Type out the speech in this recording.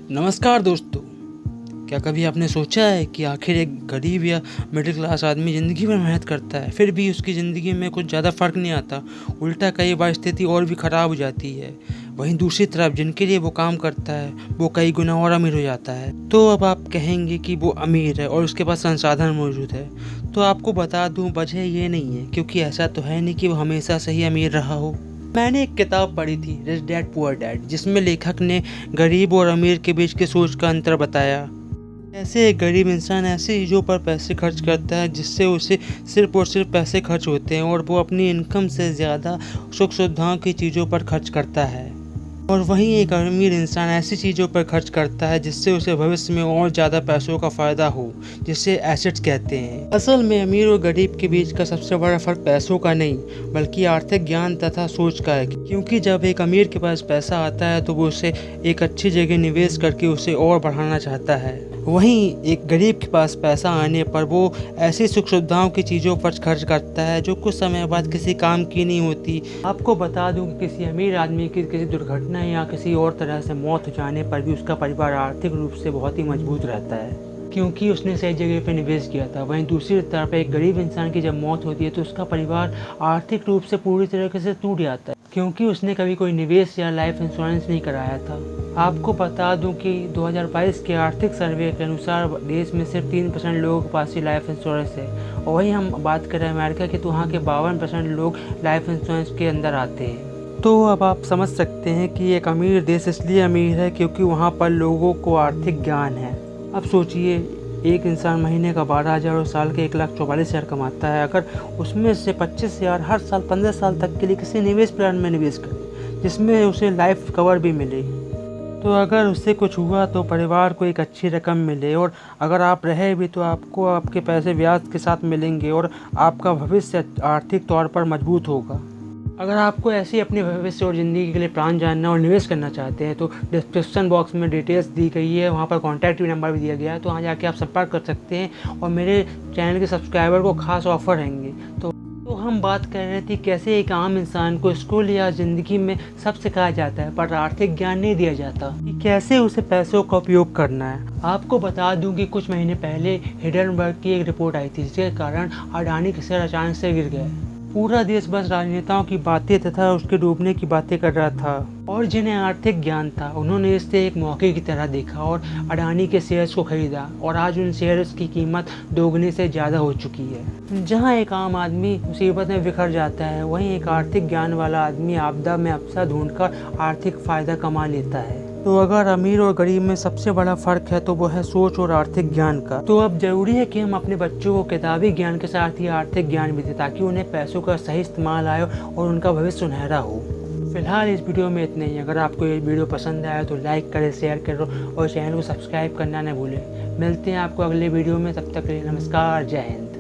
नमस्कार दोस्तों। क्या कभी आपने सोचा है कि आखिर एक गरीब या मिडिल क्लास आदमी ज़िंदगी भर मेहनत करता है, फिर भी उसकी ज़िंदगी में कुछ ज़्यादा फ़र्क नहीं आता। उल्टा कई बार स्थिति और भी ख़राब हो जाती है। वहीं दूसरी तरफ जिनके लिए वो काम करता है वो कई गुना और अमीर हो जाता है। तो अब आप कहेंगे कि वो अमीर है और उसके पास संसाधन मौजूद है। तो आपको बता दूं, वजह ये नहीं है, क्योंकि ऐसा तो है नहीं कि वो हमेशा से ही अमीर रहा हो। मैंने एक किताब पढ़ी थी, रिच डैड पुअर डैड, जिसमें लेखक ने गरीब और अमीर के बीच की सोच का अंतर बताया। ऐसे एक गरीब इंसान ऐसी चीज़ों पर पैसे खर्च करता है जिससे उसे सिर्फ और सिर्फ पैसे खर्च होते हैं, और वो अपनी इनकम से ज़्यादा सुख सुविधाओं की चीज़ों पर खर्च करता है। और वहीं एक अमीर इंसान ऐसी चीज़ों पर खर्च करता है जिससे उसे भविष्य में और ज़्यादा पैसों का फ़ायदा हो, जिसे एसेट्स कहते हैं। असल में अमीर और गरीब के बीच का सबसे बड़ा फ़र्क पैसों का नहीं, बल्कि आर्थिक ज्ञान तथा सोच का है। क्योंकि जब एक अमीर के पास पैसा आता है तो वो उसे एक अच्छी जगह निवेश करके उसे और बढ़ाना चाहता है। वहीं एक गरीब के पास पैसा आने पर वो ऐसी सुख सुविधाओं की चीज़ों पर खर्च करता है जो कुछ समय बाद किसी काम की नहीं होती। आपको बता दूं कि किसी अमीर आदमी की किसी दुर्घटना या किसी और तरह से मौत हो जाने पर भी उसका परिवार आर्थिक रूप से बहुत ही मजबूत रहता है, क्योंकि उसने सही जगह पर निवेश किया था। वहीं दूसरी तरफ एक गरीब इंसान की जब मौत होती है तो उसका परिवार आर्थिक रूप से पूरी तरीके से टूट जाता है, क्योंकि उसने कभी कोई निवेश या लाइफ इंश्योरेंस नहीं कराया था। आपको बता दूं कि 2022 के आर्थिक सर्वे के अनुसार देश में सिर्फ 3% लोगों के पास ही लाइफ इंश्योरेंस है। और वहीं हम बात करें अमेरिका की, तो वहाँ के 52% लोग लाइफ इंश्योरेंस के अंदर आते हैं। तो अब आप समझ सकते हैं कि एक अमीर देश इसलिए अमीर है क्योंकि वहाँ पर लोगों को आर्थिक ज्ञान है। अब सोचिए, एक इंसान महीने का 12,000 और साल के 1,44,000 कमाता है। अगर उसमें से 25,000 हर साल 15 साल तक के लिए किसी निवेश प्लान में निवेश करे जिसमें उसे लाइफ कवर भी मिले, तो अगर उससे कुछ हुआ तो परिवार को एक अच्छी रकम मिले, और अगर आप रहे भी तो आपको आपके पैसे ब्याज के साथ मिलेंगे और आपका भविष्य आर्थिक तौर पर मजबूत होगा। अगर आपको ऐसे अपने भविष्य और ज़िंदगी के लिए प्लान जानना और निवेश करना चाहते हैं तो डिस्क्रिप्शन बॉक्स में डिटेल्स दी गई है, वहाँ पर कॉन्टैक्ट नंबर भी दिया गया है, तो वहाँ जाके आप संपर्क कर सकते हैं। और मेरे चैनल के सब्सक्राइबर को खास ऑफर रहेंगे। तो हम बात कर रहे थे कैसे एक आम इंसान को स्कूल या ज़िंदगी में सब सिखाया जाता है पर आर्थिक ज्ञान नहीं दिया जाता कि कैसे उसे पैसों का उपयोग करना है। आपको बता दूं कि कुछ महीने पहले हिंडनबर्ग की एक रिपोर्ट आई थी, जिसके कारण अडानी के शेयर अचानक से गिर गए। पूरा देश बस राजनेताओं की बातें तथा उसके डूबने की बातें कर रहा था, और जिन्हें आर्थिक ज्ञान था उन्होंने इसे एक मौके की तरह देखा और अडानी के शेयर्स को खरीदा, और आज उन शेयर्स की कीमत दोगुनी से ज़्यादा हो चुकी है। जहां एक आम आदमी मुसीबत में बिखर जाता है, वहीं एक आर्थिक ज्ञान वाला आदमी आपदा में अवसर ढूंढकर आर्थिक फ़ायदा कमा लेता है। तो अगर अमीर और गरीब में सबसे बड़ा फ़र्क है तो वो है सोच और आर्थिक ज्ञान का। तो अब ज़रूरी है कि हम अपने बच्चों को किताबी ज्ञान के साथ ही आर्थिक ज्ञान भी दें, ताकि उन्हें पैसों का सही इस्तेमाल आए और उनका भविष्य सुनहरा हो। फिलहाल इस वीडियो में इतना ही। अगर आपको ये वीडियो पसंद आया तो लाइक करें, शेयर करें और चैनल को सब्सक्राइब करना न भूलें। मिलते हैं आपको अगले वीडियो में, तब तक के लिए नमस्कार, जय हिंद।